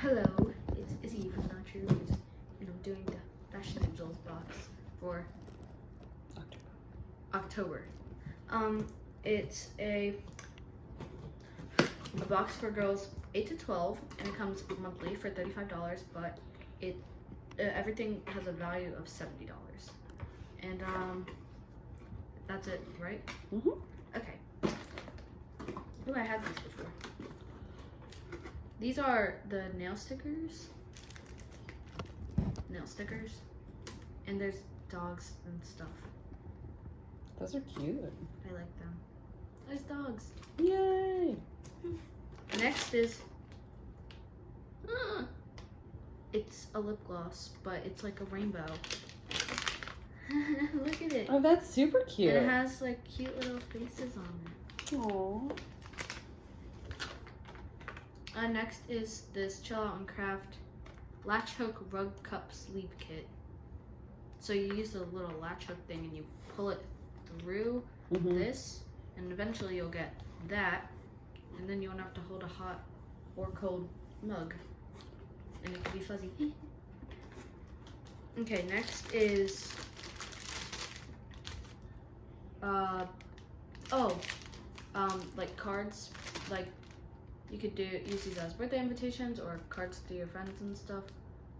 Hello, it's Izzy from Not True Reviews, and I'm doing the Fashion Angels box for October. It's a box for girls 8 to 12, and it comes monthly for $35, but everything has a value of $70. And that's it, right? Mm-hmm. Okay. Ooh, I had these before. These are the nail stickers. And there's dogs and stuff. Those are cute. I like them. There's dogs. Yay! Next is, it's a lip gloss, but it's like a rainbow. Look at it. Oh, that's super cute. And it has like cute little faces on it. Aww. Next is this Chill Out and Craft Latch Hook Rug Cup Sleeve Kit. So you use the little latch hook thing and you pull it through this, and eventually you'll get that, and then you won't have to hold a hot or cold mug, and it can be fuzzy. Okay, next is like cards. Like you could use these as birthday invitations or cards to your friends and stuff,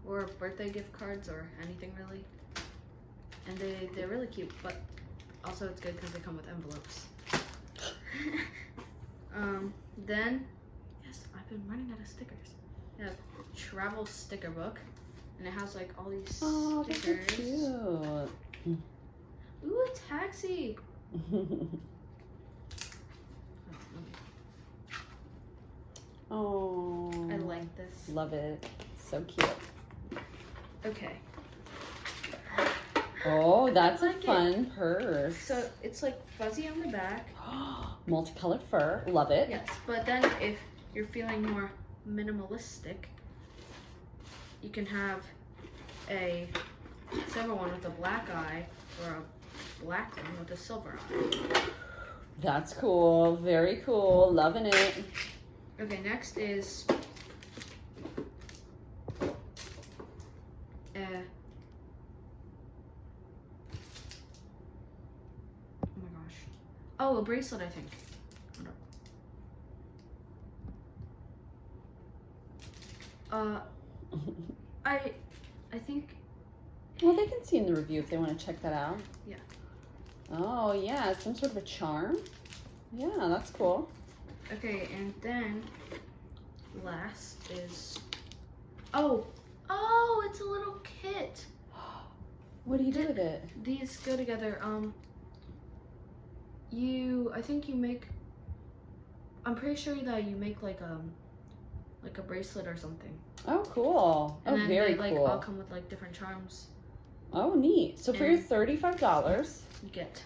or birthday gift cards or anything really. And they're really cute, but also it's good because they come with envelopes. Then, yes, I've been running out of stickers. I have travel sticker book, and it has like all these stickers. That's so cute. Ooh, a taxi. Oh, I like this. Love it. So cute. Okay. Oh, that's I like a fun purse. So it's like fuzzy on the back. Multicolored fur. Love it. Yes, but then if you're feeling more minimalistic, you can have a silver one with a black eye or a black one with a silver eye. That's cool. Very cool. Loving it. Okay, next is oh my gosh. Oh, a bracelet, I think. I think. Well, they can see in the review if they want to check that out. Yeah. Oh, yeah, it's some sort of a charm. Yeah, that's cool. Okay, and then last is it's a little kit. What do you do with it? These go together. I think you make. I'm pretty sure that you make like a bracelet or something. Oh, cool. And then very they like cool. all come with like different charms. Oh, neat. So for your $35, You get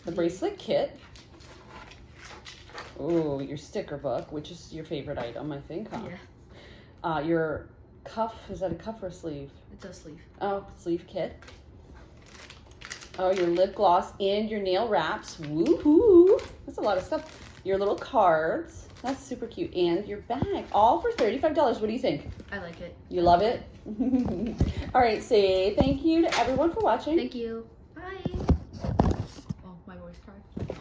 the bracelet kit. Oh, your sticker book, which is your favorite item, I think, huh? Yeah. Your cuff, is that a cuff or a sleeve? It's a sleeve. Oh, sleeve kit. Oh, your lip gloss and your nail wraps. Woohoo! That's a lot of stuff. Your little cards. That's super cute. And your bag. All for $35. What do you think? I like it. You love it? All right, say thank you to everyone for watching. Thank you. Bye. Oh, my voice cracked.